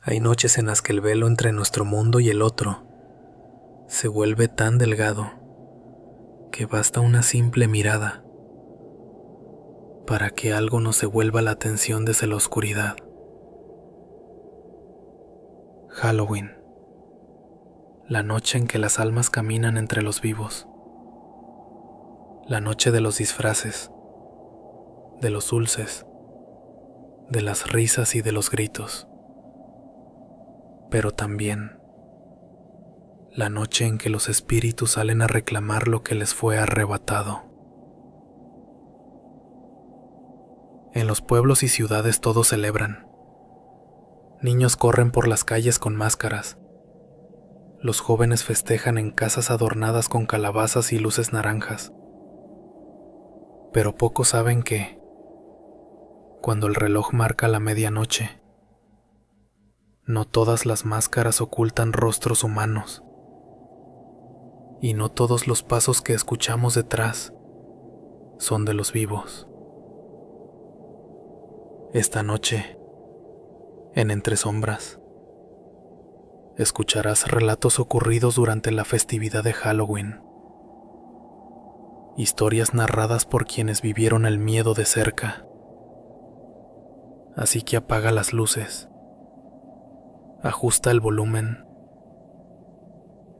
Hay noches en las que el velo entre nuestro mundo y el otro se vuelve tan delgado que basta una simple mirada para que algo nos devuelva la atención desde la oscuridad. Halloween, la noche en que las almas caminan entre los vivos, la noche de los disfraces, de los dulces, de las risas y de los gritos, pero también la noche en que los espíritus salen a reclamar lo que les fue arrebatado. En los pueblos y ciudades todos celebran. Niños corren por las calles con máscaras. Los jóvenes festejan en casas adornadas con calabazas y luces naranjas. Pero pocos saben que, cuando el reloj marca la medianoche, no todas las máscaras ocultan rostros humanos, y no todos los pasos que escuchamos detrás son de los vivos. Esta noche, en Entre Sombras, escucharás relatos ocurridos durante la festividad de Halloween, historias narradas por quienes vivieron el miedo de cerca. Así que apaga las luces, ajusta el volumen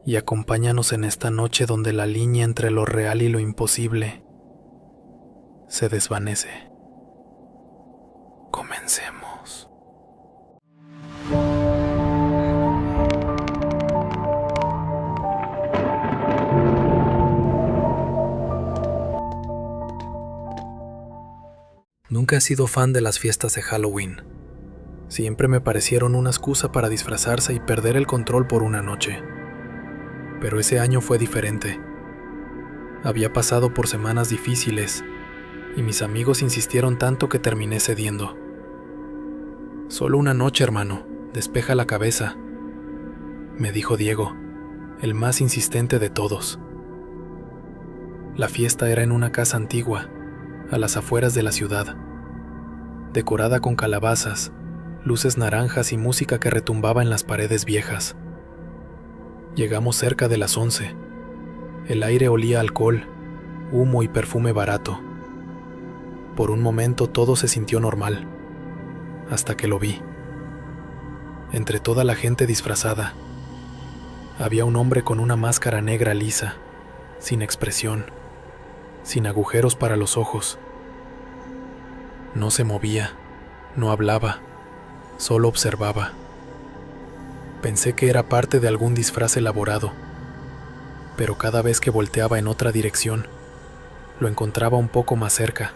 y acompáñanos en esta noche donde la línea entre lo real y lo imposible se desvanece. Comencemos. Nunca he sido fan de las fiestas de Halloween. Siempre me parecieron una excusa para disfrazarse y perder el control por una noche. Pero ese año fue diferente. Había pasado por semanas difíciles y mis amigos insistieron tanto que terminé cediendo. Solo una noche, hermano, despeja la cabeza, me dijo Diego, el más insistente de todos. La fiesta era en una casa antigua, a las afueras de la ciudad, decorada con calabazas, luces naranjas y música que retumbaba en las paredes viejas. Llegamos cerca de las 11. El aire olía a alcohol, humo y perfume barato. Por un momento todo se sintió normal, hasta que lo vi. Entre toda la gente disfrazada, había un hombre con una máscara negra lisa, sin expresión, sin agujeros para los ojos. No se movía, no hablaba, solo observaba. Pensé que era parte de algún disfraz elaborado, pero cada vez que volteaba en otra dirección, lo encontraba un poco más cerca.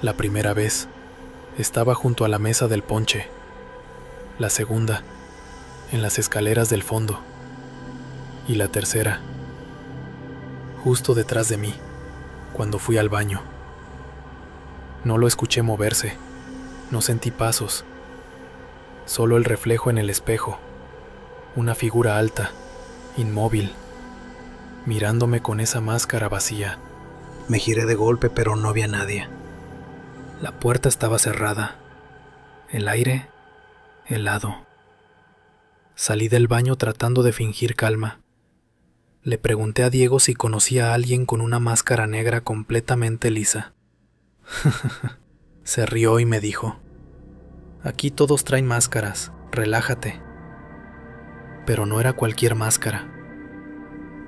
La primera vez, estaba junto a la mesa del ponche. La segunda, en las escaleras del fondo. Y la tercera, justo detrás de mí, cuando fui al baño. No lo escuché moverse, no sentí pasos. Solo el reflejo en el espejo, una figura alta, inmóvil, mirándome con esa máscara vacía. Me giré de golpe, pero no había nadie. La puerta estaba cerrada, el aire helado. Salí del baño tratando de fingir calma. Le pregunté a Diego si conocía a alguien con una máscara negra completamente lisa. Se rió y me dijo: aquí todos traen máscaras, relájate. Pero no era cualquier máscara.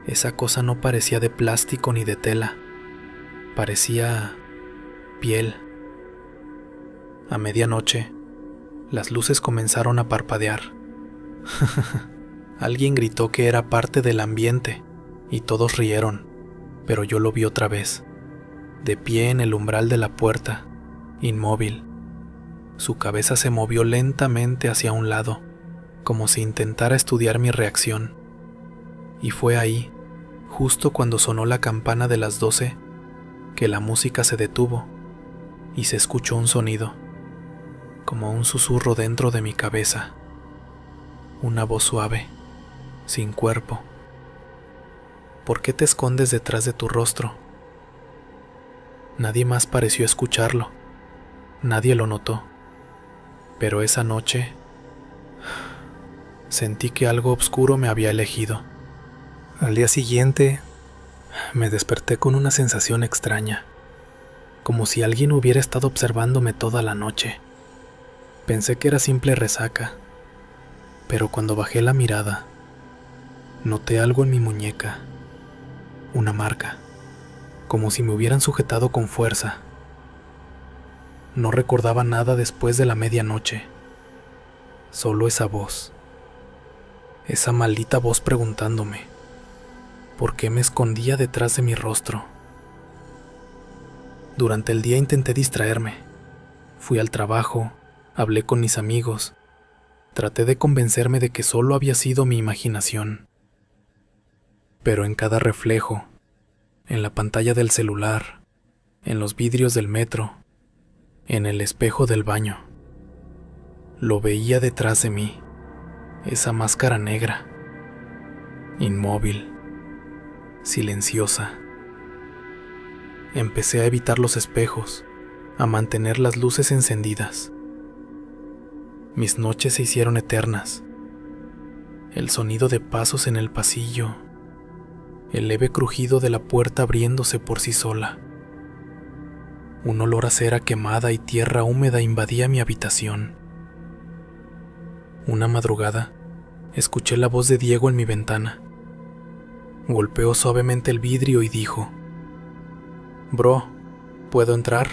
Esa cosa no parecía de plástico ni de tela. Parecía piel. A medianoche, las luces comenzaron a parpadear. Alguien gritó que era parte del ambiente, y todos rieron, pero yo lo vi otra vez, de pie en el umbral de la puerta, inmóvil. Su cabeza se movió lentamente hacia un lado, como si intentara estudiar mi reacción. Y fue ahí, justo cuando sonó la campana de las 12, que la música se detuvo y se escuchó un sonido, como un susurro dentro de mi cabeza. Una voz suave, sin cuerpo. ¿Por qué te escondes detrás de tu rostro? Nadie más pareció escucharlo. Nadie lo notó. Pero esa noche Sentí que algo oscuro me había elegido. Al día siguiente, me desperté con una sensación extraña, como si alguien hubiera estado observándome toda la noche. Pensé que era simple resaca, pero cuando bajé la mirada, noté algo en mi muñeca, una marca, como si me hubieran sujetado con fuerza. No recordaba nada después de la medianoche, solo esa voz, esa maldita voz preguntándome, ¿por qué me escondía detrás de mi rostro? Durante el día intenté distraerme, fui al trabajo, hablé con mis amigos, traté de convencerme de que solo había sido mi imaginación. Pero en cada reflejo, en la pantalla del celular, en los vidrios del metro, en el espejo del baño, lo veía detrás de mí, esa máscara negra, inmóvil, silenciosa. Empecé a evitar los espejos, a mantener las luces encendidas. Mis noches se hicieron eternas. El sonido de pasos en el pasillo, el leve crujido de la puerta abriéndose por sí sola. Un olor a cera quemada y tierra húmeda invadía mi habitación. Una madrugada, escuché la voz de Diego en mi ventana. Golpeó suavemente el vidrio y dijo: «Bro, ¿puedo entrar?».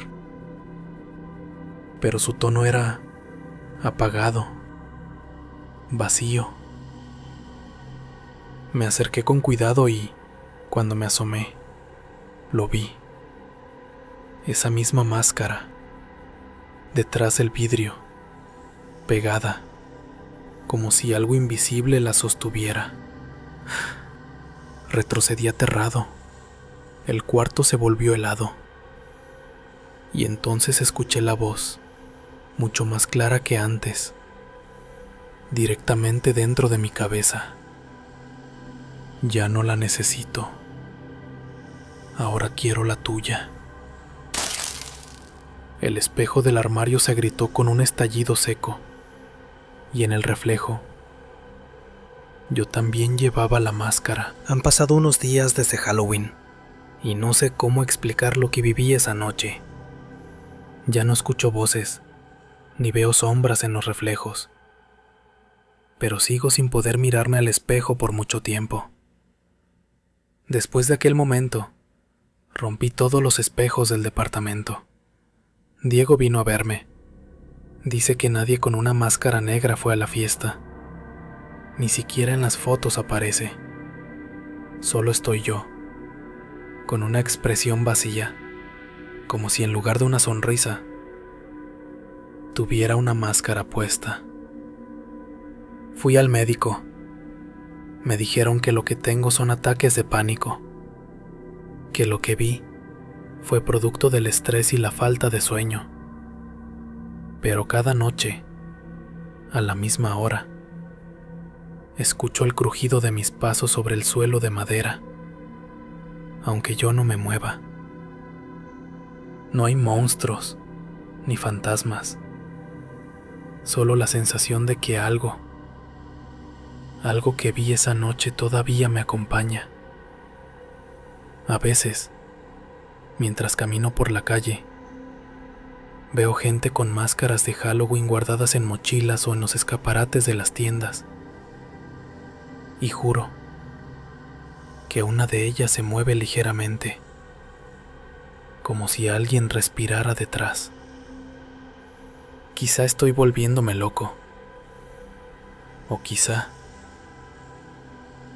Pero su tono era apagado, vacío. Me acerqué con cuidado y, cuando me asomé, lo vi. Esa misma máscara, detrás del vidrio, pegada, como si algo invisible la sostuviera. Retrocedí aterrado. El cuarto se volvió helado. Y entonces escuché la voz, mucho más clara que antes, directamente dentro de mi cabeza. Ya no la necesito. Ahora quiero la tuya. El espejo del armario se agrietó con un estallido seco, y en el reflejo, yo también llevaba la máscara. Han pasado unos días desde Halloween, y no sé cómo explicar lo que viví esa noche. Ya no escucho voces, ni veo sombras en los reflejos, pero sigo sin poder mirarme al espejo por mucho tiempo. Después de aquel momento, rompí todos los espejos del departamento. Diego vino a verme. Dice que nadie con una máscara negra fue a la fiesta. Ni siquiera en las fotos aparece. Solo estoy yo, con una expresión vacía, como si en lugar de una sonrisa, tuviera una máscara puesta. Fui al médico. Me dijeron que lo que tengo son ataques de pánico, que lo que vi fue producto del estrés y la falta de sueño. Pero cada noche, a la misma hora, escucho el crujido de mis pasos sobre el suelo de madera, aunque yo no me mueva. No hay monstruos ni fantasmas, solo la sensación de que algo que vi esa noche todavía me acompaña. A veces, mientras camino por la calle, veo gente con máscaras de Halloween guardadas en mochilas o en los escaparates de las tiendas. Y juro que una de ellas se mueve ligeramente, como si alguien respirara detrás. Quizá estoy volviéndome loco, o quizá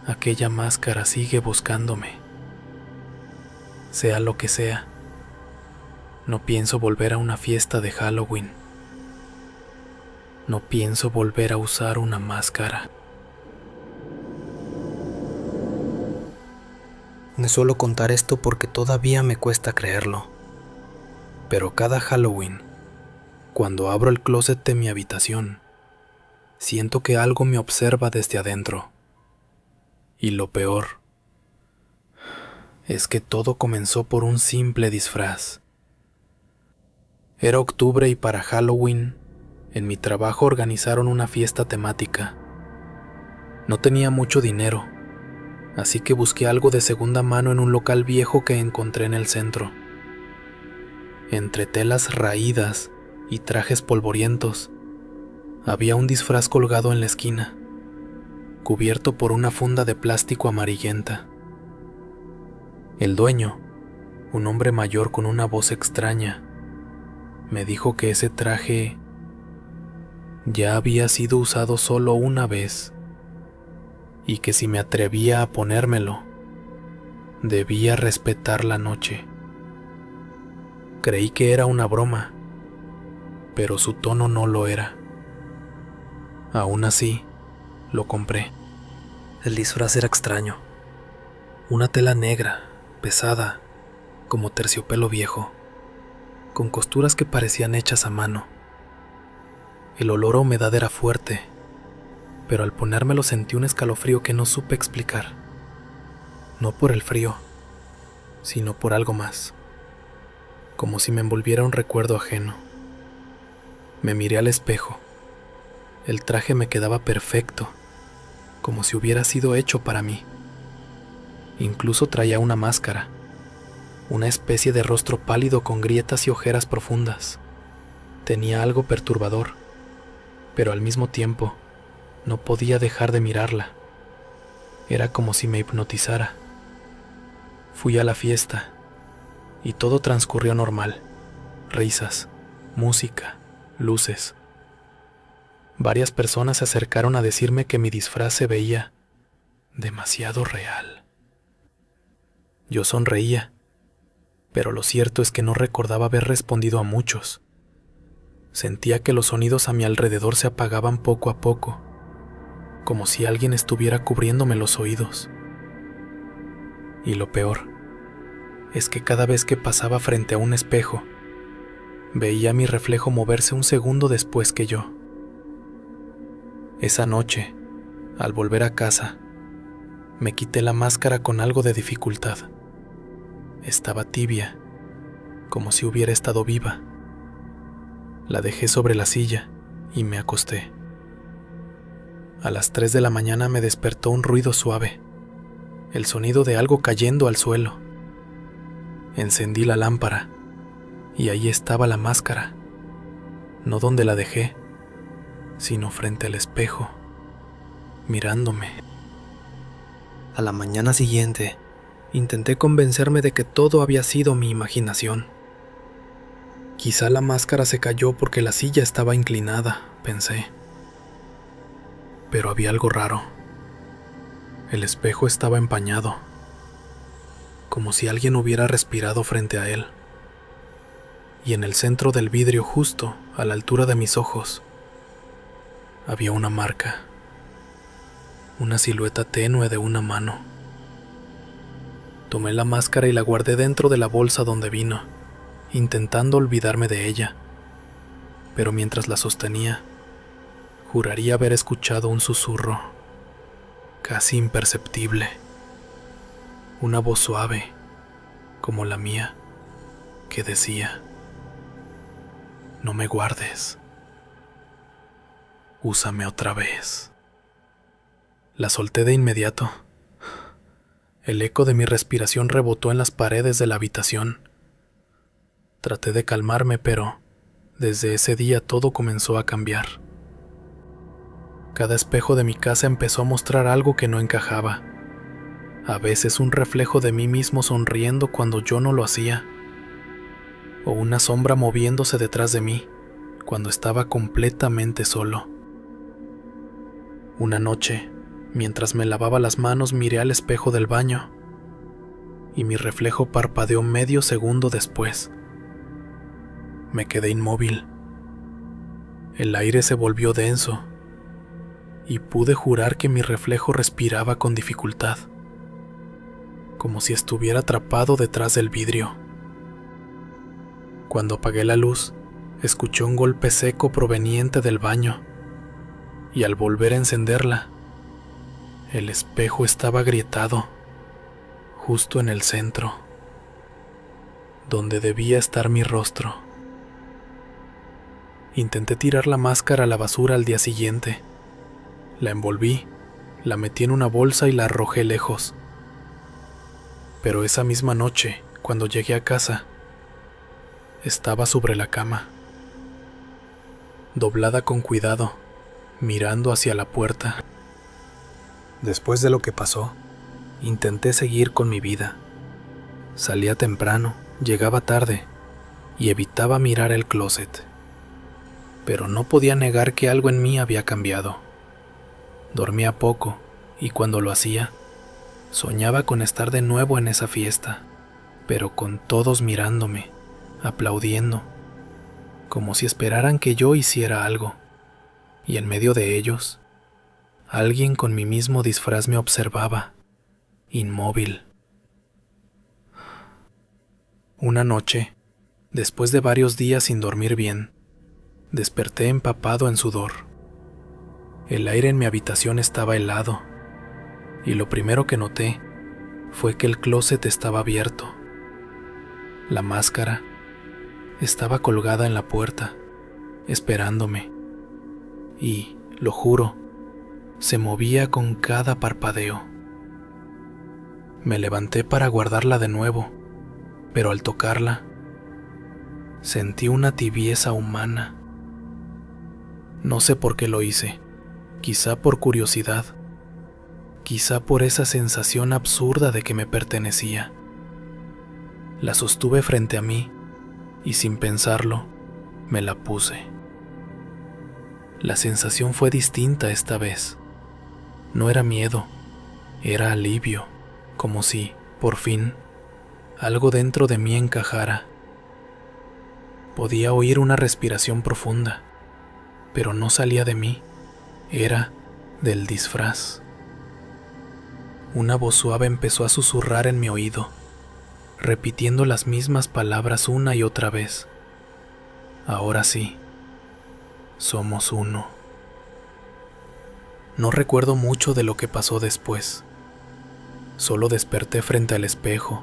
aquella máscara sigue buscándome. Sea lo que sea, no pienso volver a una fiesta de Halloween. No pienso volver a usar una máscara. No suelo contar esto porque todavía me cuesta creerlo. Pero cada Halloween, cuando abro el closet de mi habitación, siento que algo me observa desde adentro. Y lo peor es que todo comenzó por un simple disfraz. Era octubre y para Halloween, en mi trabajo organizaron una fiesta temática. No tenía mucho dinero, así que busqué algo de segunda mano en un local viejo que encontré en el centro. Entre telas raídas y trajes polvorientos, había un disfraz colgado en la esquina, cubierto por una funda de plástico amarillenta. El dueño, un hombre mayor con una voz extraña, me dijo que ese traje ya había sido usado solo una vez y que si me atrevía a ponérmelo, debía respetar la noche. Creí que era una broma, pero su tono no lo era. Aún así, lo compré. El disfraz era extraño. Una tela negra, pesada, como terciopelo viejo, con costuras que parecían hechas a mano. El olor a humedad era fuerte, pero al ponérmelo sentí un escalofrío que no supe explicar. No por el frío, sino por algo más, como si me envolviera un recuerdo ajeno. Me miré al espejo. El traje me quedaba perfecto, como si hubiera sido hecho para mí. Incluso traía una máscara, una especie de rostro pálido con grietas y ojeras profundas. Tenía algo perturbador, pero al mismo tiempo no podía dejar de mirarla. Era como si me hipnotizara. Fui a la fiesta y todo transcurrió normal. Risas, música, luces. Varias personas se acercaron a decirme que mi disfraz se veía demasiado real. Yo sonreía, pero lo cierto es que no recordaba haber respondido a muchos. Sentía que los sonidos a mi alrededor se apagaban poco a poco, como si alguien estuviera cubriéndome los oídos. Y lo peor es que cada vez que pasaba frente a un espejo, veía mi reflejo moverse un segundo después que yo. Esa noche, al volver a casa, me quité la máscara con algo de dificultad. Estaba tibia, como si hubiera estado viva. La dejé sobre la silla y me acosté. A las 3 de la mañana me despertó un ruido suave, el sonido de algo cayendo al suelo. Encendí la lámpara y ahí estaba la máscara, no donde la dejé, sino frente al espejo, mirándome. A la mañana siguiente, intenté convencerme de que todo había sido mi imaginación. Quizá la máscara se cayó porque la silla estaba inclinada, pensé. Pero había algo raro. El espejo estaba empañado, como si alguien hubiera respirado frente a él. Y en el centro del vidrio, justo a la altura de mis ojos, había una marca, una silueta tenue de una mano. Tomé la máscara y la guardé dentro de la bolsa donde vino, intentando olvidarme de ella. Pero mientras la sostenía, juraría haber escuchado un susurro, casi imperceptible. Una voz suave, como la mía, que decía: no me guardes. Úsame otra vez. La solté de inmediato. El eco de mi respiración rebotó en las paredes de la habitación. Traté de calmarme, pero desde ese día todo comenzó a cambiar. Cada espejo de mi casa empezó a mostrar algo que no encajaba. A veces un reflejo de mí mismo sonriendo cuando yo no lo hacía, o una sombra moviéndose detrás de mí cuando estaba completamente solo. Una noche, mientras me lavaba las manos, miré al espejo del baño y mi reflejo parpadeó medio segundo después. Me quedé inmóvil. El aire se volvió denso y pude jurar que mi reflejo respiraba con dificultad, como si estuviera atrapado detrás del vidrio. Cuando apagué la luz, escuché un golpe seco proveniente del baño, y al volver a encenderla, el espejo estaba agrietado, justo en el centro, donde debía estar mi rostro. Intenté tirar la máscara a la basura al día siguiente. La envolví, La metí en una bolsa y la arrojé lejos. Pero esa misma noche, cuando llegué a casa, estaba sobre la cama, doblada con cuidado, mirando hacia la puerta. Después de lo que pasó, intenté seguir con mi vida. Salía temprano, llegaba tarde y evitaba mirar el closet. Pero no podía negar que algo en mí había cambiado. Dormía poco y cuando lo hacía, soñaba con estar de nuevo en esa fiesta, pero con todos mirándome, aplaudiendo, como si esperaran que yo hiciera algo. Y en medio de ellos, alguien con mi mismo disfraz me observaba, inmóvil. Una noche, después de varios días sin dormir bien, desperté empapado en sudor. El aire en mi habitación estaba helado, y lo primero que noté fue que el closet estaba abierto. La máscara estaba colgada en la puerta, esperándome, y, lo juro, se movía con cada parpadeo. Me levanté para guardarla de nuevo, pero al tocarla, sentí una tibieza humana. No sé por qué lo hice, quizá por curiosidad, quizá por esa sensación absurda de que me pertenecía. La sostuve frente a mí y sin pensarlo, me la puse. La sensación fue distinta esta vez. No era miedo, era alivio, como si, por fin, algo dentro de mí encajara. Podía oír una respiración profunda, pero no salía de mí, era del disfraz. Una voz suave empezó a susurrar en mi oído, repitiendo las mismas palabras una y otra vez. Ahora sí, somos uno. No recuerdo mucho de lo que pasó después. Solo desperté frente al espejo,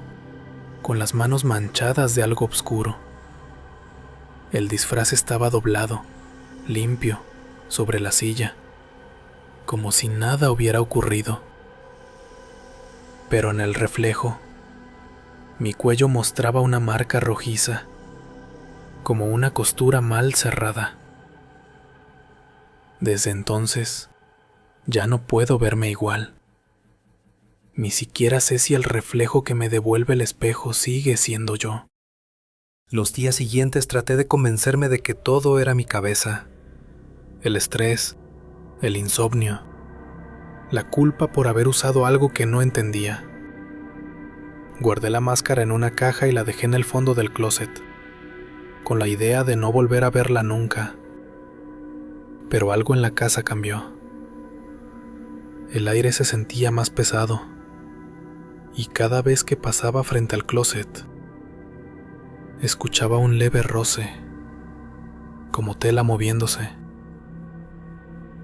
con las manos manchadas de algo oscuro. El disfraz estaba doblado, limpio, sobre la silla, como si nada hubiera ocurrido. Pero en el reflejo, mi cuello mostraba una marca rojiza, como una costura mal cerrada. Desde entonces, ya no puedo verme igual. Ni siquiera sé si el reflejo que me devuelve el espejo sigue siendo yo. Los días siguientes traté de convencerme de que todo era mi cabeza. El estrés, el insomnio, la culpa por haber usado algo que no entendía. Guardé la máscara en una caja y la dejé en el fondo del closet, con la idea de no volver a verla nunca. Pero algo en la casa cambió. El aire se sentía más pesado, y cada vez que pasaba frente al closet, escuchaba un leve roce, como tela moviéndose.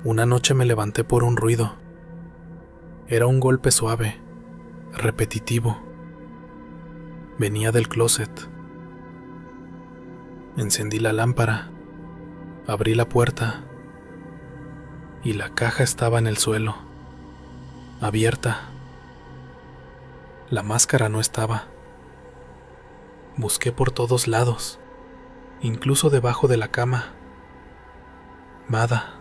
Una noche me levanté por un ruido. Era un golpe suave, repetitivo. Venía del closet. Encendí la lámpara, abrí la puerta, y la caja estaba en el suelo, abierta. La máscara no estaba. Busqué por todos lados, incluso debajo de la cama. Nada.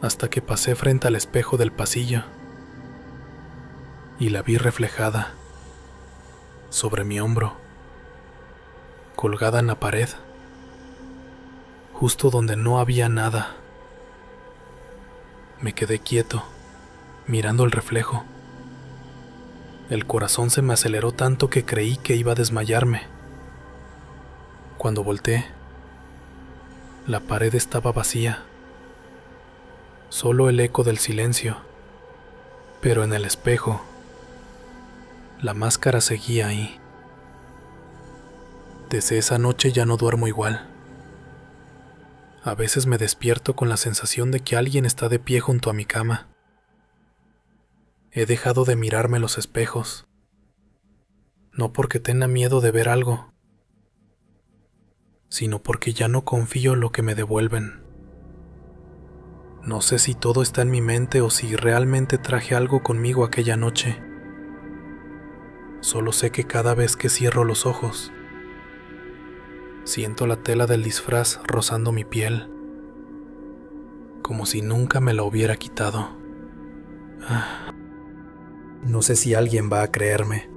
Hasta que pasé frente al espejo del pasillo y la vi reflejada sobre mi hombro, colgada en la pared, justo donde no había nada. Me quedé quieto, mirando el reflejo. El corazón se me aceleró tanto que creí que iba a desmayarme. Cuando volteé, la pared estaba vacía, solo el eco del silencio, pero en el espejo, la máscara seguía ahí. Desde esa noche ya no duermo igual. A veces me despierto con la sensación de que alguien está de pie junto a mi cama. He dejado de mirarme los espejos, no porque tenga miedo de ver algo, sino porque ya no confío en lo que me devuelven. No sé si todo está en mi mente o si realmente traje algo conmigo aquella noche. Solo sé que cada vez que cierro los ojos, siento la tela del disfraz rozando mi piel, como si nunca me la hubiera quitado. No sé si alguien va a creerme,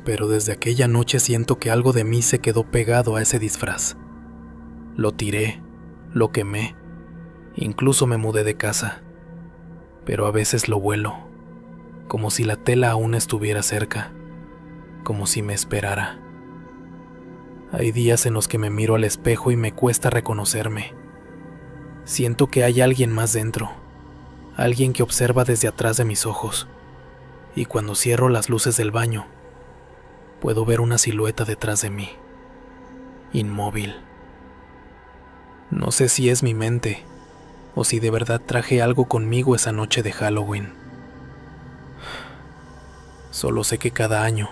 pero desde aquella noche siento que algo de mí se quedó pegado a ese disfraz. Lo tiré, lo quemé, incluso me mudé de casa, pero a veces lo vuelo, como si la tela aún estuviera cerca, como si me esperara. Hay días en los que me miro al espejo y me cuesta reconocerme. Siento que hay alguien más dentro, alguien que observa desde atrás de mis ojos, y cuando cierro las luces del baño, puedo ver una silueta detrás de mí, inmóvil. No sé si es mi mente, o si de verdad traje algo conmigo esa noche de Halloween. Solo sé que cada año,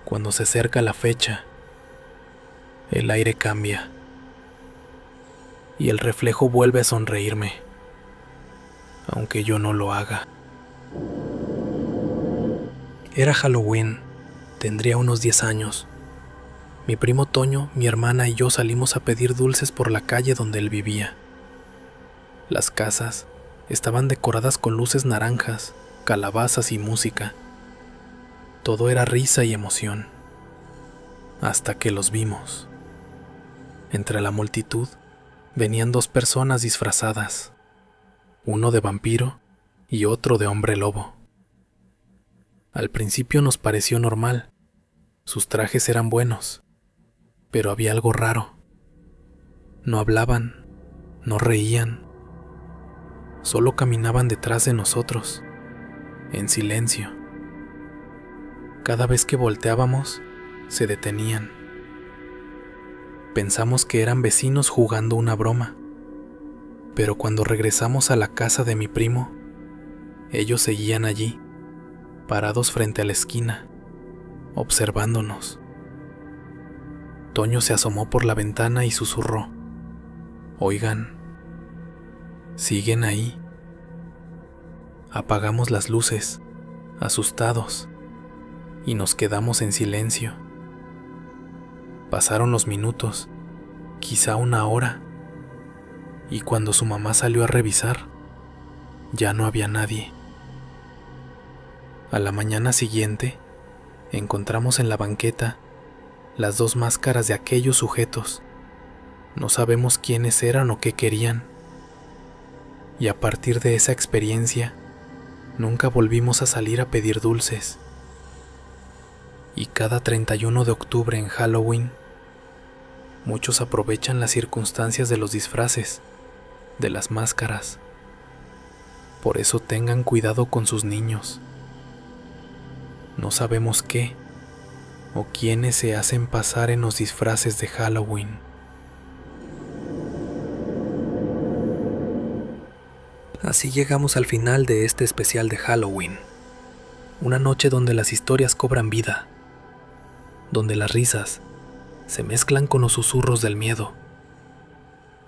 cuando se acerca la fecha, el aire cambia y el reflejo vuelve a sonreírme, aunque yo no lo haga. Era Halloween, tendría unos 10 años. Mi primo Toño, mi hermana y yo salimos a pedir dulces por la calle donde él vivía. Las casas estaban decoradas con luces naranjas, calabazas y música. Todo era risa y emoción, hasta que los vimos. Entre la multitud venían 2 personas disfrazadas, uno de vampiro y otro de hombre lobo. Al principio nos pareció normal, sus trajes eran buenos, pero había algo raro. No hablaban, no reían, solo caminaban detrás de nosotros, en silencio. Cada vez que volteábamos, se detenían. Pensamos que eran vecinos jugando una broma, pero cuando regresamos a la casa de mi primo, ellos seguían allí, parados frente a la esquina, observándonos. Toño se asomó por la ventana y susurró: «Oigan, ¿siguen ahí?». Apagamos las luces, asustados, y nos quedamos en silencio. Pasaron los minutos, quizá una hora, y cuando su mamá salió a revisar, ya no había nadie. A la mañana siguiente, encontramos en la banqueta las 2 máscaras de aquellos sujetos. No sabemos quiénes eran o qué querían. Y a partir de esa experiencia, nunca volvimos a salir a pedir dulces. Y cada 31 de octubre en Halloween, muchos aprovechan las circunstancias de los disfraces, de las máscaras. Por eso tengan cuidado con sus niños. No sabemos qué o quiénes se hacen pasar en los disfraces de Halloween. Así llegamos al final de este especial de Halloween. Una noche donde las historias cobran vida, donde las risas se mezclan con los susurros del miedo,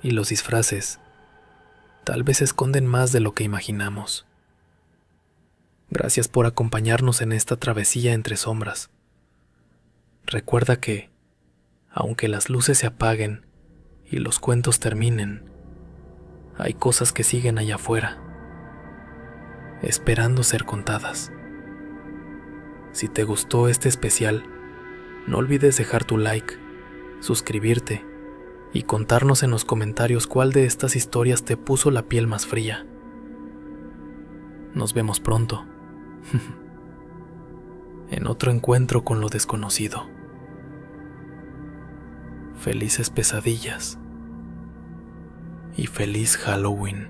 y los disfraces tal vez esconden más de lo que imaginamos. Gracias por acompañarnos en esta travesía entre sombras. Recuerda que, aunque las luces se apaguen y los cuentos terminen, hay cosas que siguen allá afuera, esperando ser contadas. Si te gustó este especial, no olvides dejar tu like, suscribirte y contarnos en los comentarios cuál de estas historias te puso la piel más fría. Nos vemos pronto en otro encuentro con lo desconocido. Felices pesadillas y feliz Halloween.